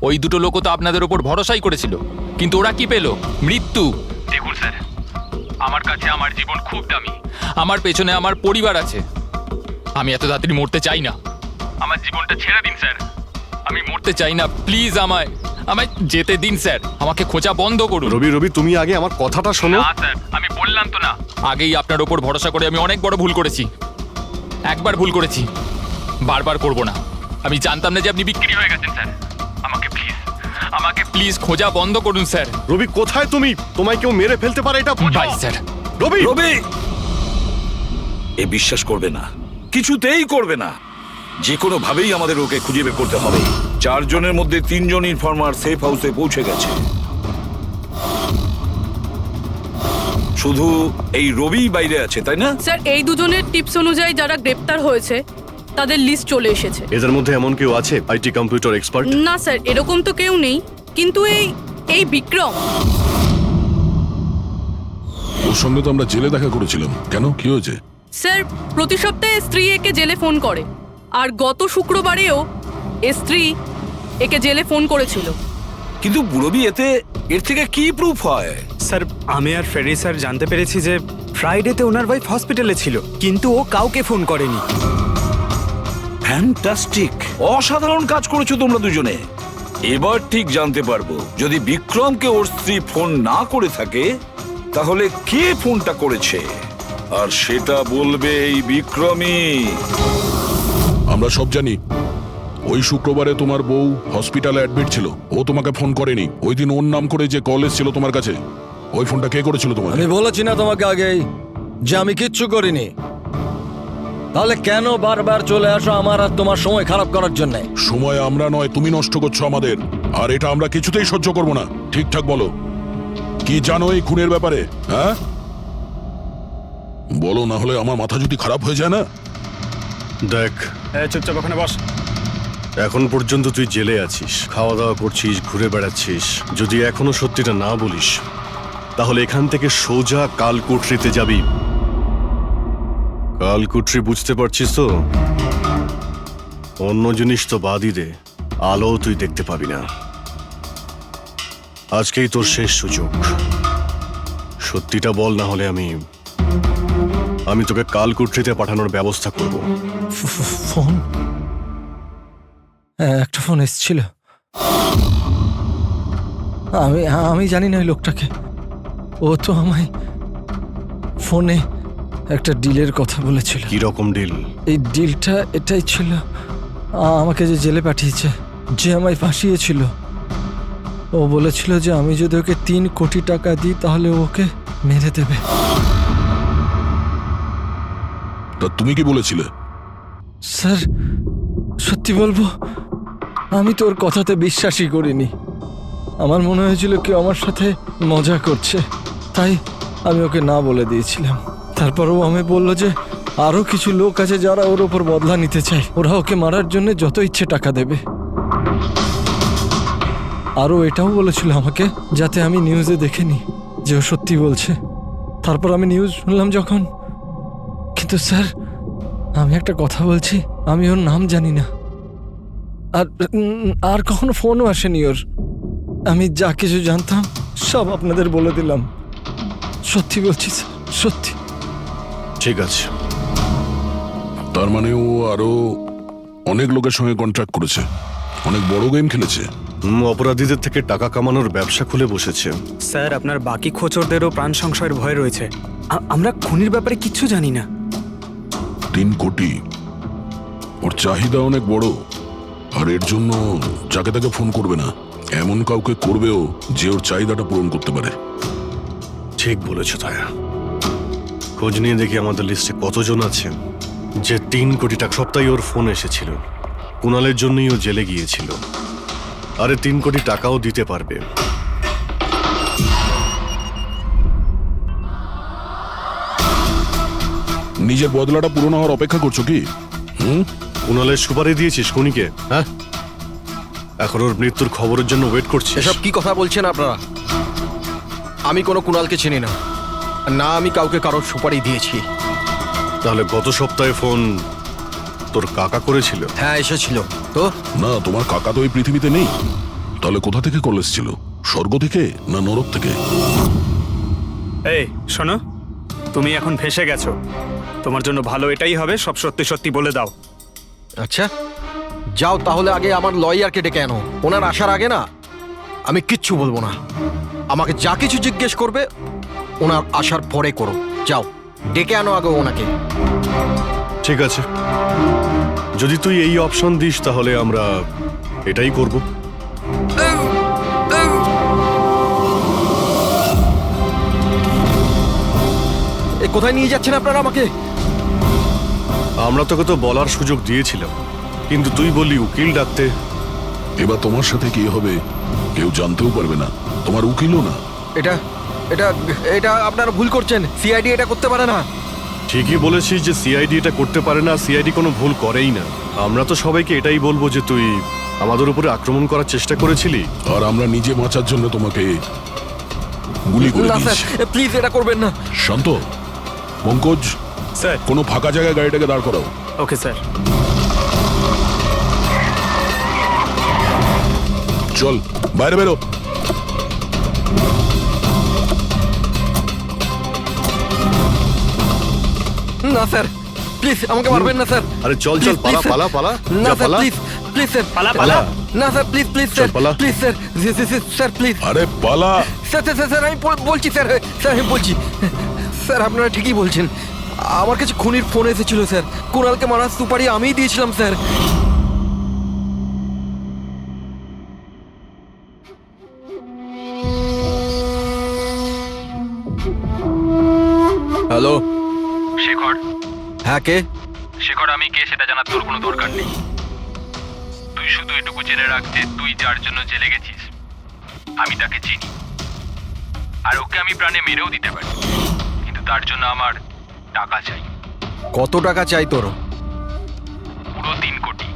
ওই দুটো লোকও তো আপনাদের ওপর ভরসাই করেছিল, কিন্তু ওরা কি পেল? মৃত্যু। দেখুন স্যার, আমার কাছে আমার জীবন খুব দামি। আমার পেছনে আমার পরিবার আছে। আমি এত তাড়াতাড়ি মরতে চাই না। আমার জীবনটা ছেড়ে দিন স্যার, আমি মরতে চাই না। প্লিজ আমায় যেতে দিন স্যার। আমাকে খোঁজা বন্ধ করুন। রবি, রবি, তুমি আগে আমার কথাটা শোনো। না স্যার, আমি বললাম তো না, আগেই আপনার ওপর ভরসা করে আমি অনেক বড় ভুল করেছি। একবার ভুল করেছি, বারবার করব না। আমি জানতাম না যে আপনি বিক্রি হয়ে গেছেন স্যার। আমাকে প্লিজ খোঁজা বন্ধ করুন স্যার। রবি, কোথায় তুমি? তোমায় কেউ মেরে ফেলতে পারে, এটা বুঝো। By sir. রবি, রবি, এ বিশ্বাস করবে না, কিছুতেই করবে না। যে কোনো ভাবেই আমাদের ওকে খুঁজে বের করতে হবে। 4 জনের মধ্যে 3 জন ইনফরমার সেফ হাউসে পৌঁছে গেছে। শুধু এই রবি বাইরে আছে, তাই না? স্যার, এই দুজনের টিপস অনুযায়ী যারা গ্রেপ্তার হয়েছে তাদের লিস্ট চলে এসেছে। এদের মধ্যে এমন কেউ আছে আইটি কম্পিউটার এক্সপার্ট? না স্যার, এরকম তো কেউ নেই, কিন্তু এই বিক্রম। ওর সঙ্গে তো আমরা জেলে দেখা করেছিলাম, কেন কি হয়েছে? স্যার, প্রতি সপ্তাহে স্ত্রী একে জেলে ফোন করে, আর গত শুক্রবারেও স্ত্রী একে জেলে ফোন করেছিল। কিন্তু বুড়বি এর থেকে কি প্রুফ হয়? স্যার, আমি আর ফেরি স্যার জানতে পেরেছি যে ফ্রাইডেতে ওনার ওয়াইফ হসপিটালে ছিল, কিন্তু ও কাউকে ফোন করেনি। ফ্যান্টাস্টিক, অসাধারণ কাজ করেছো তোমরা দুজনে। এবার ঠিক জানতে পারবো যদি বিক্রমকে ওর স্ত্রী ফোন না করে থাকে তাহলে কে ফোনটা করেছে, আর সেটা বলবে এই বিক্রমই। আমরা সব জানি ওই শুক্রবারে তোমার বউ হসপিটালে অ্যাডমিট ছিল, ও তোমাকে ফোন করেনি। ওই দিন ওর নাম করে যে কল এসেছিল তোমার কাছে, ওই ফোনটা কে করেছিল তোমার? আমি বলেছি না তোমাকে আগেই যে আমি কিচ্ছু করিনি? তাহলে কেন বারবার চলে আসো আমার আর তোমার সময় খারাপ করার জন্য? সময় আমরা নয়, তুমি নষ্ট করছো আমাদের, আর এটা আমরা কিছুতেই সহ্য করবো না। ঠিকঠাক বলো, কি জানো এই খুনের ব্যাপারে? হ্যাঁ বলো, না হলে আমার মাথা যদি খারাপ হয়ে যায় না। দেখ, চুপচাপ ওখানে বস। এখন পর্যন্ত তুই জেলে আছিস, খাওয়া দাওয়া করছিস, ঘুরে বেড়াচ্ছিস। যদি এখনো সত্যিটা না বলিস তাহলে এখান থেকে সোজা কালকুটরিতে যাবি। কালকুটরি বুঝতে পারছিস তো? অন্য জিনিস তো বাদই দে, আলো তুই দেখতে পাবি না। আজকেই তোর শেষ সুযোগ, সত্যিটা বল, না হলে আমি তোকে কালকুটরিতে পাঠানোর ব্যবস্থা করব। ফোন, একটা ফোন এসেছিল। আমি জানি না ওই লোকটাকে। ও তো আমায় ফোনে একটা ডিলের কথা বলেছিল। কি রকম ডিল? এই ডিলটা এটাই ছিল, আমাকে যে জেলে পাঠিয়েছে, যে আমায় ফাঁসিয়েছিল, ও বলেছিল যে আমি যদি ওকে 3 কোটি টাকা দিই তাহলে ওকে মেরে দেবে। তা তুমি কি বলেছিলে? স্যার, সত্যি বলবো, আমি তোর কথাতে বিশ্বাসই করিনি। আমার মনে হয়েছিল কেউ আমার সাথে মজা করছে, তাই আমি ওকে না বলে দিয়েছিলাম। তারপরও আমি বললো যে আরো কিছু লোক আছে যারা ওর ওপর বদলা নিতে চায়, ওরা ওকে মারার জন্য যত ইচ্ছে টাকা দেবে। আরও এটাও বলেছিল আমাকে যাতে আমি নিউজে দেখেনি যে ও সত্যি বলছে। তারপর আমি নিউজ শুনলাম যখন। কিন্তু স্যার, আমি একটা কথা বলছি, আমি ওর নাম জানি না, আর কখনো ফোনও আসেনি ওর। আমি যা কিছু জানতাম সব আপনাদের বলে দিলাম। সত্যি বলছি স্যার, সত্যি। ঠিক আছে। তার মানে ও আরো অনেক লোকের সঙ্গে কন্ট্রাক্ট করেছে, অনেক বড় গেম খেলেছে। অপরাধীদের থেকে টাকা কামানোর ব্যবসা খুলে বসেছে। স্যার, আপনার বাকি খোঁচরদেরও প্রাণ সংশয়ের ভয় রয়েছে। আমরা খুনির ব্যাপারে কিচ্ছু জানি না। 3 কোটি, ওর চাহিদা অনেক বড়, আর এর জন্য যাকে তাকে ফোন করবে না, এমন কাউকে করবেও যে ওর চাহিদাটা পূরণ করতে পারে। ঠিক বলেছ তায়া। খোঁজ নিয়ে দেখি আমাদের লিস্টে কতজন আছে যে 3 কোটি টাকা। সপ্তাহে ওর ফোন এসেছিল, কুণালের জন্যই ও জেলে গিয়েছিল, আরে 3 কোটি টাকাও দিতে পারবে। নিজের বদলাটা পূরণ হওয়ার অপেক্ষা করছো কি? কুণালের সুপারি দিয়েছিস খুনিকে? হ্যাঁ, এখন ওর মৃত্যুর খবরের জন্য ওয়েট করছিস? এসব কি কথা বলছেন আপনারা? আমি কোনো কুণালকে চিনি না, না আমি কাউকে কারোর সুপারি দিয়েছি। তাহলে গত সপ্তাহে ফোন তোর কাকা করেছিল? হ্যাঁ, এসেছিল তো। না, তোমার কাকা তো এই পৃথিবীতে নেই। তাহলে কোথা থেকে কল এসেছিল? স্বর্গ থেকে না নরক থেকে? এই শোনো, তুমি এখন ফেঁসে গেছো। তোমার জন্য ভালো এটাই হবে সব সত্যি সত্যি বলে দাও। আচ্ছা যাও, তাহলে আগে আমার লয়ারকে ডেকে আনো। ওনার আসার আগে না আমি কিচ্ছু বলবো না। আমাকে যা কিছু জিজ্ঞেস করবে ওনার আসার পরে করো। যাও, ডেকে আনো আগে ওনাকে। ঠিক আছে, যদি তুই এই অপশন দিস তাহলে আমরা এটাই করব। কোথায় নিয়ে যাচ্ছেন আপনারা আমাকে? আমরা তোকে তো বলার সুযোগ দিয়েছিলাম, কিন্তু তুই বললি উকিল ডাকতে। এবার তোমার সাথে কি হবে কেউ জানতেও পারবে না, তোমার উকিলও না। এটা এটা এটা আপনারা ভুল করছেন। সিআইডি এটা করতে পারে না। ঠিকই বলেছিস যে সিআইডি এটা করতে পারে না, সিআইডি কোনো ভুল করেই না। আমরা তো সবাইকে এটাই বলবো যে তুই আমাদের উপরে আক্রমণ করার চেষ্টা করেছিলি। আর আমরা নিজে বাঁচার জন্য তোমাকে গুলি করে দিয়েছি। প্লিজ এটা করবেন না। শান্ত, পঙ্কজ, স্যার। কোনো ফাঁকা জায়গায় গাড়িটাকে দাঁড় করাও। Okay sir. চল বাইরে বেরো। না স্যার, প্লিজ আমাকে মারবেন না স্যার। আরে চল চল, পালা পালা পালা, না যা স্যার, পালা। প্লিজ প্লিজ স্যার, পালা পালা। না স্যার, প্লিজ প্লিজ স্যার, পালা। প্লিজ স্যার, স্যার প্লিজ আরে পালা। স্যার স্যার স্যার আমি বলছি স্যার, স্যার আমি বলছি স্যার, আপনারা ঠিকই বলছেন। আমার কাছে খুনির ফোন এসেছিল স্যার, কুণালকে মারার সুপারি আমিই দিয়েছিলাম স্যার। হ্যালো শেখর, হ্যাঁ কে? শেখর আমি কে সেটা জানার তোর কোনো দরকার নেই। তুই শুধু এটুকু জেনে রাখ যে তুই যার জন্য জেলে গেছিস আমি তাকে চিনি, আর ওকে আমি প্রাণে মেরেও দিতে পারি, কিন্তু তার জন্য আমার টাকা চাই। কত টাকা চাই তোর? পুরো 3 কোটি।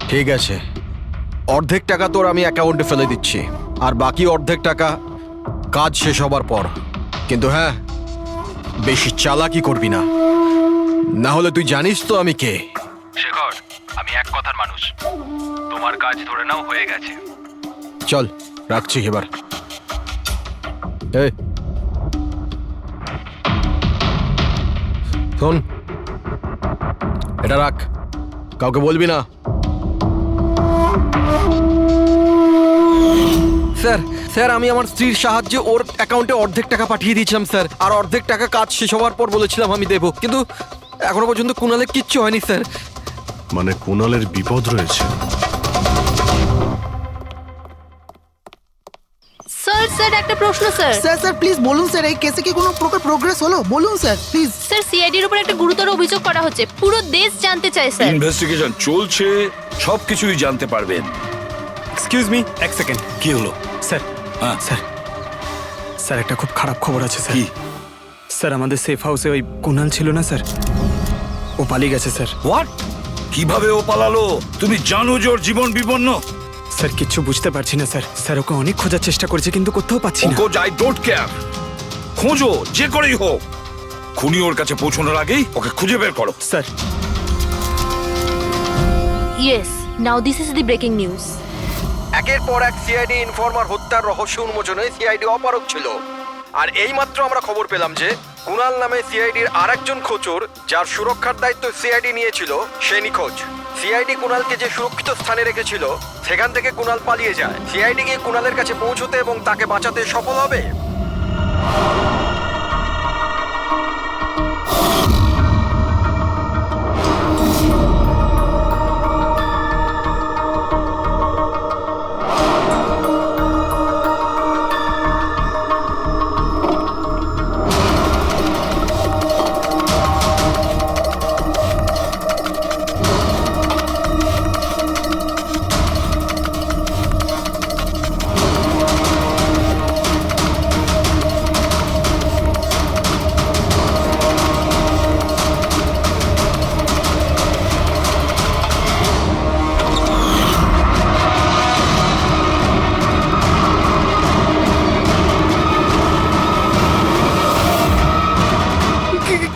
ঠিক আছে, অর্ধেক টাকা তোর আমি অ্যাকাউন্টে ফেলে দিচ্ছি, আর বাকি অর্ধেক টাকা কাজ শেষ হবার পর। কিন্তু হ্যাঁ, বেশি চালাকি করবি না, না হলে তুই জানিস তো আমি কে। শেখর, আমি এক কথার মানুষ, তোমার কাজ ধরে নাও হয়ে গেছে। চল রাখছি এবার। এই শোন, এটা রাখ, কাউকে বলবি না। স্যার স্যার আমি আমার স্ত্রীর সাহায্যে ওর অ্যাকাউন্টে অর্ধেক টাকা পাঠিয়ে দিয়েছিলাম স্যার, আর অর্ধেক টাকা কাজ শেষ হওয়ার পর বলেছিলাম আমি দেবো, কিন্তু এখনো পর্যন্ত কুণালের কিচ্ছু হয়নি স্যার। মানে কুণালের বিপদ রয়েছে। স্যার স্যার একটা প্রশ্ন স্যার। স্যার স্যার প্লিজ বলুন স্যার, এই কেসে কি কোনো প্রকার প্রোগ্রেস হলো? বলুন স্যার প্লিজ। স্যার সিআইডির উপর একটা গুরুতর অভিযোগ করা হচ্ছে, পুরো দেশ জানতে চায় স্যার। ইনভেস্টিগেশন চলছে, সবকিছুই জানতে পারবেন। এক্সকিউজ মি, এক সেকেন্ড। কি হলো? স্যার, হ্যাঁ স্যার, স্যার একটা খুব খারাপ খবর আছে স্যার। কি? স্যার আমাদের সেফ হাউসে ওই কুণাল ছিল না স্যার, ও পালিয়ে গেছে স্যার। হোয়াট? কিভাবে ও পালালো? তুমি জানো যে ওর জীবন বিপন্ন? স্যার কিচ্ছু বুঝতে পারছি না স্যার। স্যার ওকে অনেক খোঁজার চেষ্টা করেছে কিন্তু কোথাও পাচ্ছি না। ওকে আই ডোন্ট কেয়ার, খোঁজো যে করেই হোক, খুনি ওর কাছে পৌঁছানোর আগেই ওকে খুঁজে বের করো। Sir yes, now this is the breaking news. একের পর এক সিআইডি ইনফর্মার হত্যার রহস্য উন্মোচনে সিআইডি অপারগ ছিল, আর এইমাত্র আমরা খবর পেলাম যে কুণাল নামে সিআইডির আরেকজন খোঁচর, যার সুরক্ষার দায়িত্ব সিআইডি নিয়েছিল, সে নিখোঁজ। সিআইডি কুণালকে যে সুরক্ষিত স্থানে রেখেছিল সেখান থেকে কুণাল পালিয়ে যায়। সিআইডি গিয়ে কুণালের কাছে পৌঁছতে এবং তাকে বাঁচাতে সফল হবে।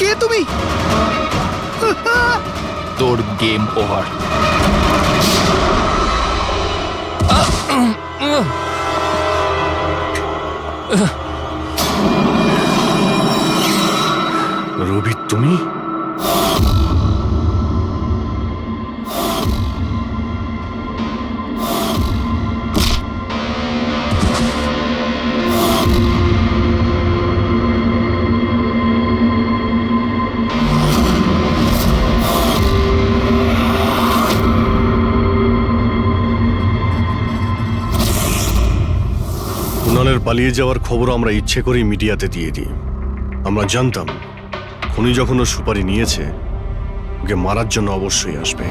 কে তুমি? তোর গেম ওভার। রবি তুমি? কুণালের পালিয়ে যাওয়ার খবর আমরা ইচ্ছে করেই মিডিয়াতে দিয়ে দিই। আমরা জানতাম খুনি যখন ওর সুপারি নিয়েছে, ওকে মারার জন্য অবশ্যই আসবে।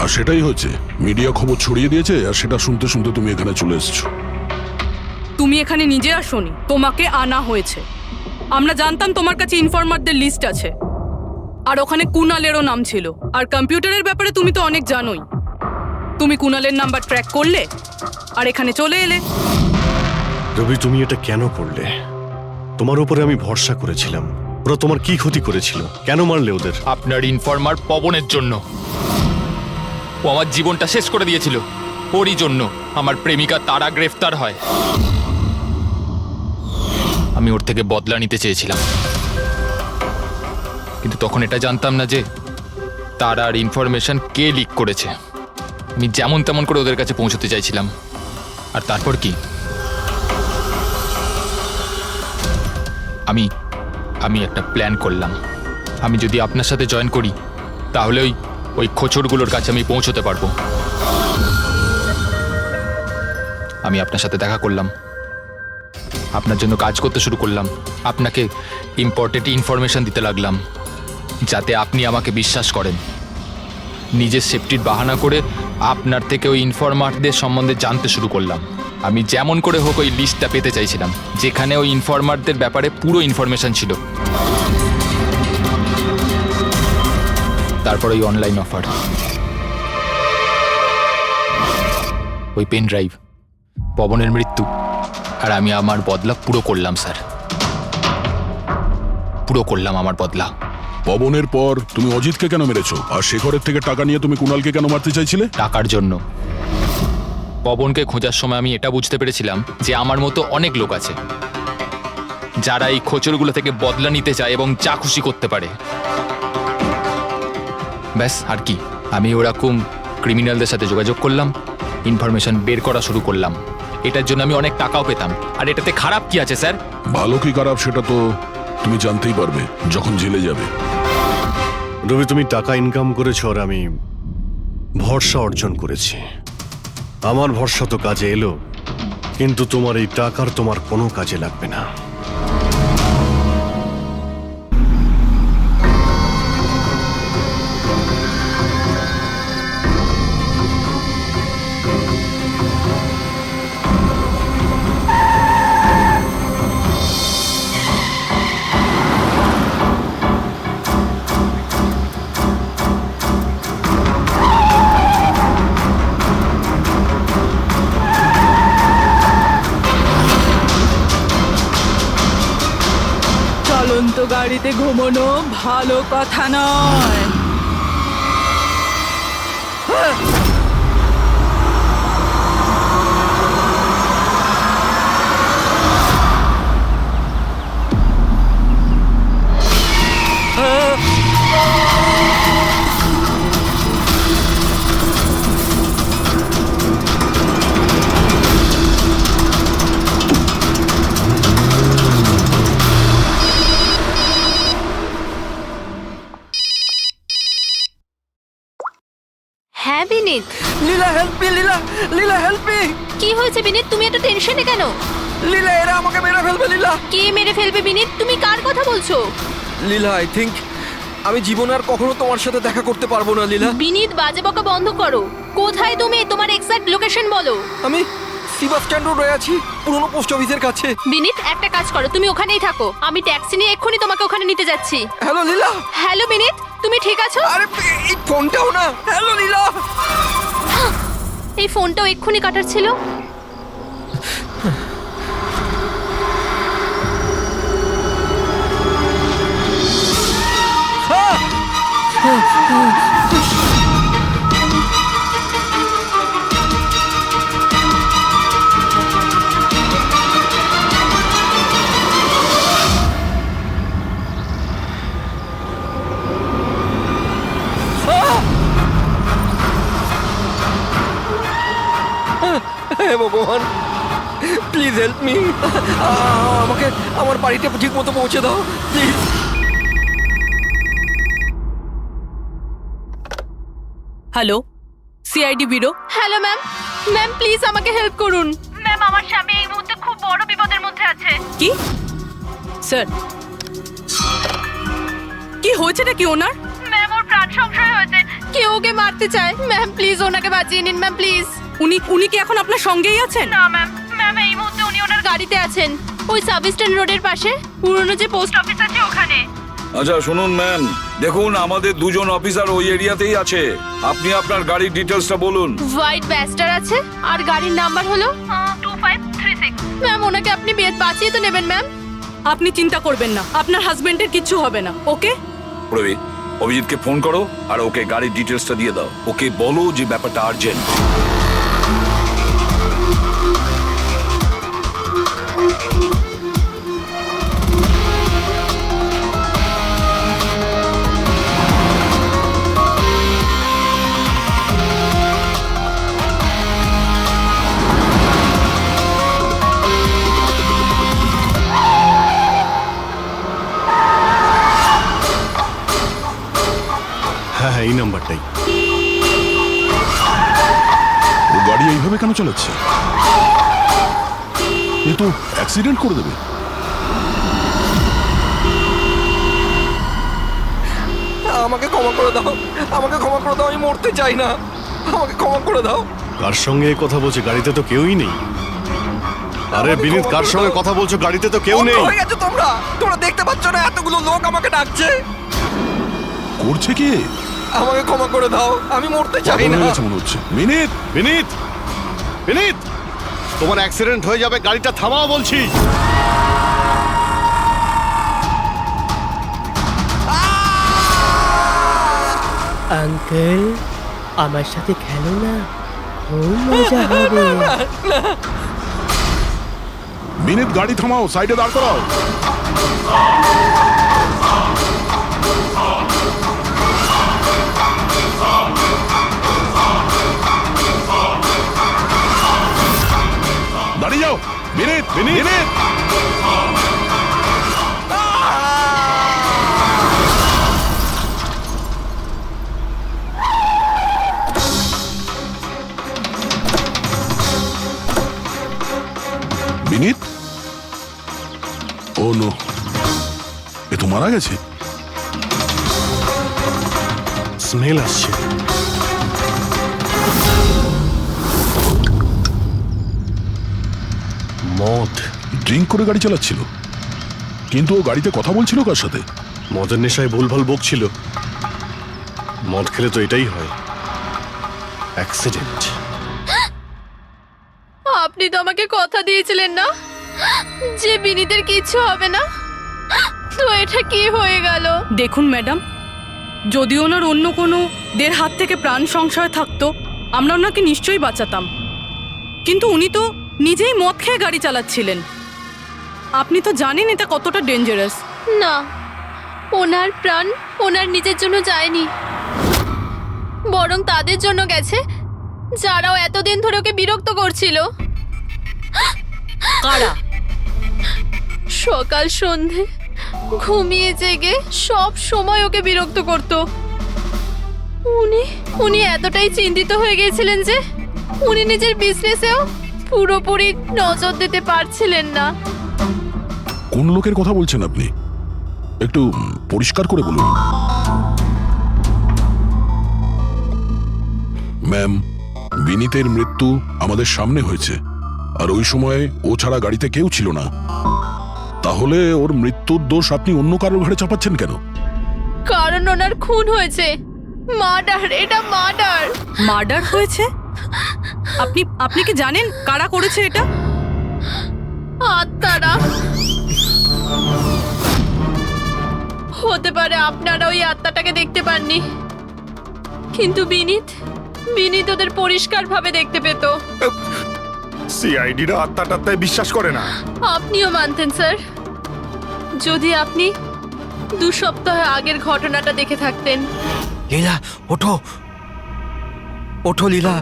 আর সেটাই হচ্ছে, মিডিয়া খবর ছড়িয়ে দিয়েছে, আর সেটা শুনতে শুনতে তুমি এখানে চলে এসেছো। তুমি এখানে নিজে আসোনি, তোমাকে আনা হয়েছে। আমরা জানতাম তোমার কাছে ইনফরমারদের লিস্ট আছে, আর ওখানে কুনালেরও নাম ছিল। আর কম্পিউটারের ব্যাপারে তুমি তো অনেক জানোই। তুমি কুনালের নাম্বার ট্র্যাক করলে আর এখানে চলে এলে। রবি, তুমি এটা কেন করলে? তোমার উপরে আমি ভরসা করেছিলাম। ওরা তোমার কি ক্ষতি করেছিল? কেন মারলে ওদের? আপনার ইনফরমার পবনের জন্য। ও আমার জীবনটা শেষ করে দিয়েছিল। ওরই জন্য আমার প্রেমিকা তারা গ্রেফতার হয়। আমি ওর থেকে বদলা নিতে চেয়েছিলাম, কিন্তু তখন এটা জানতাম না যে তারার ইনফরমেশন কে লিক করেছে। আমি যেমন তেমন করে ওদের কাছে পৌঁছতে চাইছিলাম। আর তারপর কি, আমি একটা প্ল্যান করলাম। আমি যদি আপনার সাথে জয়েন করি তাহলে ওই খোঁচরগুলোর কাছে আমি পৌঁছতে পারবো। আমি আপনার সাথে দেখা করলাম, আপনার জন্য কাজ করতে শুরু করলাম, আপনাকে ইম্পর্টেন্ট ইনফরমেশন দিতে লাগলাম যাতে আপনি আমাকে বিশ্বাস করেন। নিজের সেফটির বাহানা করে আপনার থেকে ওই ইনফরমারদের সম্বন্ধে জানতে শুরু করলাম। আমি যেমন করে হোক ওই লিস্টটা পেতে চাইছিলাম যেখানে ওই ইনফরমারদের ব্যাপারে পুরো ইনফরমেশন ছিল। তারপর ওই অনলাইন অফার, ওই পেন ড্রাইভ, পবনের মৃত্যু, আর আমি আমার বদলা পুরো করলাম স্যার। পুরো করলাম আমার বদলা। পবনের পর তুমি অজিতকে কেন মেরেছো? আর শেখরের থেকে টাকা নিয়ে তুমি কুণালকে কেন মারতে চাইছিলে? টাকার জন্য। পবনকে খোঁজার সময় আমি এটা বুঝতে পেরেছিলাম যে আমার মতো অনেক লোক আছে যারা এই খোঁচরগুলো থেকে বদলা নিতে চায় এবং যা খুশি করতে পারে। ব্যাস, আর কি। আমি ওরকম ক্রিমিনালদের সাথে যোগাযোগ করলাম, ইনফরমেশন বের করা শুরু করলাম। এটার জন্য আমি অনেক টাকাও পেতাম। আর এটাতে খারাপ কি আছে স্যার? ভালো কি খারাপ সেটা তো তুমি জানতেই পারবে যখন জেলে যাবে। রবি, তুমি টাকা ইনকাম করেছো আর আমি ভরসা অর্জন করেছি। আমার ভরসা তো কাজে এলো, কিন্তু তোমার এই টাকার তোমার কোনো কাজে লাগবে না। চলন্ত গাড়িতে ঘুমানো ভালো কথা নয়। হ্যাঁ বিনীত। লীলা হেল্প মি, লীলা, লীলা হেল্প মি। কি হয়েছে বিনীত? তুমি এত টেনশনে কেন? লীলা, এরা আমাকে মেরে ফেলবে। লীলা, কে মেরে ফেলবে বিনীত? তুমি কার কথা বলছো? লীলা, আই থিংক আমি জীবনে আর কখনো তোমার সাথে দেখা করতে পারবো না। লীলা, বিনীত, বাজে বকা বন্ধ করো। কোথায় তুমি? তোমার এক্সাক্ট লোকেশন বলো। আমি সিবাস স্ট্যান্ড রোডে আছি, পুরনো পোস্ট অফিসের কাছে। বিনীত, একটা কাজ করো, তুমি ওখানেই থাকো। আমি ট্যাক্সি নিয়ে এক্ষুনি তোমাকে ওখানে নিতে যাচ্ছি। হ্যালো লীলা। হ্যালো বিনীত, তুমি ঠিক আছো? আরে এই ফোনটাও না। হ্যালো লীলা। এই ফোনটাও এক্ষুনি কাটার ছিল। হে ভগবান, প্লিজ হেল্প মি। আমাকে আমার বাড়িতে ঠিক মতো পৌঁছে দাও please. Hello, CID bureau. Hello ma'am. Ma'am please আমাকে হেল্প করুন। ম্যাম, আমার স্বামী এই মুহূর্তে খুব বড় বিপদের মধ্যে আছে। কি স্যার, কি হয়েছে নাকি ওনার? ম্যাম, ওর প্রাণ সংশয় হয়েছে। কেউ ওকে মারতে চায়। ম্যাম প্লিজ ওনাকে বাঁচিয়ে নিন ম্যাম, প্লিজ। উনি কি এখন আপনার সঙ্গেই আছেন? না ম্যাম, ম্যাম এই মুহূর্তে উনি ওনার গাড়িতে আছেন। ওই সাব স্ট্যান্ড রোডের পাশে পুরনো যে পোস্ট অফিস আছে ওখানে। আচ্ছা শুনুন ম্যাম, দেখুন আমাদের দুজন অফিসার ওই এরিয়াতেই আছে। আপনি আপনার গাড়ির ডিটেলসটা বলুন। হোয়াইট ব্যাস্টার আছে আর গাড়ির নাম্বার হলো 2536। ম্যাম ওনাকে আপনি বাঁচিয়ে তো নেবেন ম্যাম। আপনি চিন্তা করবেন না, আপনার হাজবেন্ডের কিচ্ছু হবে না, ওকে? প্রবীর, অভিজিৎকে ফোন করো আর ওকে গাড়ির ডিটেলসটা দিয়ে দাও। ওকে বলো যে ব্যাপারটা আর্জেন্ট। হ্যাঁ হ্যাঁ, এই নাম্বারটাই। ও গাড়ি এইভাবে কেন চালাচ্ছে? এ তো অ্যাক্সিডেন্ট করে দেবে। আমাকে ক্ষমা করে দাও, আমাকে ক্ষমা করে দাও, আমি মরতে চাই না, আমাকে ক্ষমা করে দাও। কার সঙ্গে এই কথা বলছে? গাড়িতে তো কেউই নেই। আরে বিনীত, কার সঙ্গে কথা বলছো? গাড়িতে তো কেউ নেই। হয়ে গেছে তোমরা, তোমরা দেখতে পাচ্ছ না এতগুলো লোক আমাকে ডাকছে? করছে কি? আমাকে ক্ষমা করে দাও, আমি মরতে চাই পাগল না। হয়ে গেছে মনে হচ্ছে। বিনীত, বিনীত, বিনীত, তোমার অ্যাক্সিডেন্ট হয়ে যাবে, গাড়িটা থামাও বলছি। আঙ্কেল, আমার সাথে খেলো না, খুব মজা হবে। বিনীত গাড়ি থামাও, সাইডে দাঁড় করাও। দাঁড়িয়ে যাও। বিনীত, বিনীত, বিনীত। ও নো, এ তো মারা গেছে। স্মেল আসছে। মদ। ড্রিঙ্ক করে গাড়ি চালাচ্ছিল, কিন্তু ও গাড়িতে কথা বলছিল কার সাথে? মদের নেশায় ভুলভাল বকছিল। মদ খেলে তো এটাই হয়, অ্যাক্সিডেন্ট। আপনি তো আমাকে কথা দিয়েছিলেন না যে বিনীতের কিচ্ছু হবে না, তো এটা কি হয়ে গেল? দেখুন ম্যাডাম, যদি ওনার অন্য কোনো দের হাত থেকে প্রাণ সংশয় থাকতো আমরা ওনাকে নিশ্চয়ই বাঁচাতাম, কিন্তু উনি তো নিজেই মদ খেয়ে গাড়ি চালাচ্ছিলেন। আপনি তো জানেন এটা কতটা ডেঞ্জারাস। না, ওনার প্রাণ ওনার নিজের জন্য যায়নি, বরং তাদের জন্য গেছে যারাও এতদিন ধরে ওকে বিরক্ত করছিল। কারা? সকাল সন্ধে ঘুমিয়ে জেগে সব সময় ওকে বিরক্ত করত। উনি এতটাই চিন্তিত হয়ে গিয়েছিলেন যে উনি নিজের বিজনেসেও পুরোপুরি নজর দিতে পারছিলেন না। কোন লোকের কথা বলছেন আপনি? একটু পরিষ্কার করে বলুন। ম্যাম, বিনীতের মৃত্যু আমাদের সামনে হয়েছে, আর ওই সময় ও ছাড়া গাড়িতে কেউ ছিল না। তাহলে ওর মৃত্যুর দোষ আপনি অন্য কারোর ঘাড়ে চাপাচ্ছেন কেন? কারণ ওনার খুন হয়েছে, মার্ডার, এটা মার্ডার। মার্ডার হয়েছে? আপনি কি জানেন কারা করেছে এটা? আত্মারা। হতে পারে আপনারা ওই আত্মাটাকে দেখতে পাননি, কিন্তু বিনীত ওদের পরিষ্কারভাবে দেখতে পেত। সিআইডিরা আত্মা টাত্মায় বিশ্বাস করে না। আপনিও মানতেন স্যার, যদি আপনি 2 সপ্তাহ আগের ঘটনাটা দেখে থাকতেন। লীলা ওঠো, ওঠো লীলা,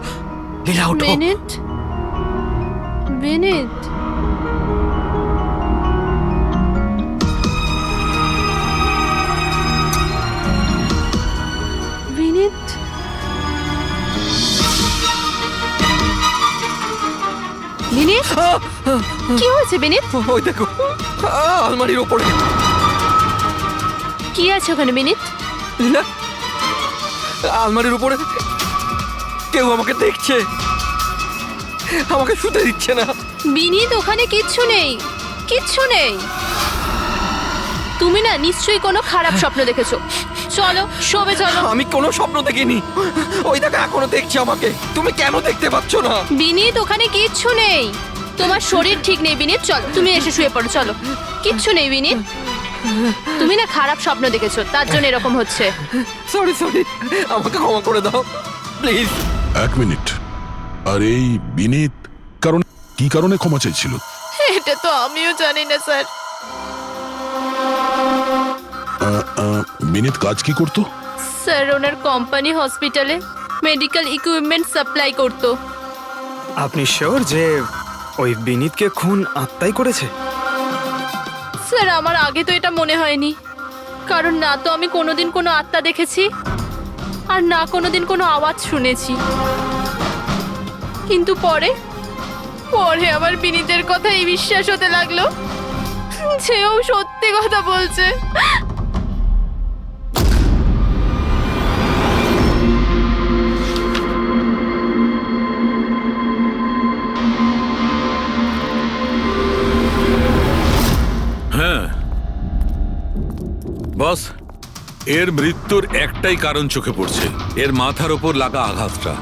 লীলা ওঠো। বিনীত, বিনীত, বিনীত, বিনীত, কি হয়েছে বিনীত? ওই দেখো, আলমারির উপরে। কি আছে ওখানে বিনীত? লীলা, আলমারির উপরে কেউ আমাকে দেখছে, আমাকে শুতে দিচ্ছে না। বিনীত, ওখানে কিচ্ছু নেই। কিচ্ছু নেই। তুমি না নিশ্চয়ই কোনো খারাপ স্বপ্ন দেখেছো। চলো শোবে চলো। আমি কোনো স্বপ্ন দেখিনি। ওই দেখো এখনো দেখছি আমাকে। তুমি কেন দেখতে পাচ্ছ না? বিনীত ওখানে কিচ্ছু নেই। তোমার শরীর ঠিক নেই বিনীত, চলো তুমি এসে শুয়ে পড়ো চলো। কিচ্ছু নেই বিনীত, তুমি না খারাপ স্বপ্ন দেখেছো তার জন্য এরকম হচ্ছে। সরি সরি, আমাকে ক্ষমা করে দাও প্লিজ। এক মিনিট, আর এই বিনীত কি কারণে ক্ষমা চাইছিল? এটা তো আমিও জানি না স্যার। বিনীত কাজ কি করতো? স্যার ওনার কোম্পানি হসপিটালে মেডিকেল ইকুইপমেন্ট সাপ্লাই করতো। আপনি শিওর যে ওই বিনীতকে খুন আত্মাই করেছে? স্যার আমার আগে তো এটা মনে হয়নি, কারণ না তো আমি কোনোদিন কোনো আত্মা দেখেছি আর না কোনোদিন কোনো আওয়াজ শুনেছি। কিন্তু পরে আমার বিনীতের কথাই বিশ্বাস হতে লাগলো যেও সত্যি কথা বলছে। হ্যাঁ বস, এর মৃত্যুর একটাই কারণ চোখে পড়ছে, এর মাথার ওপর লাগা আঘাতটা।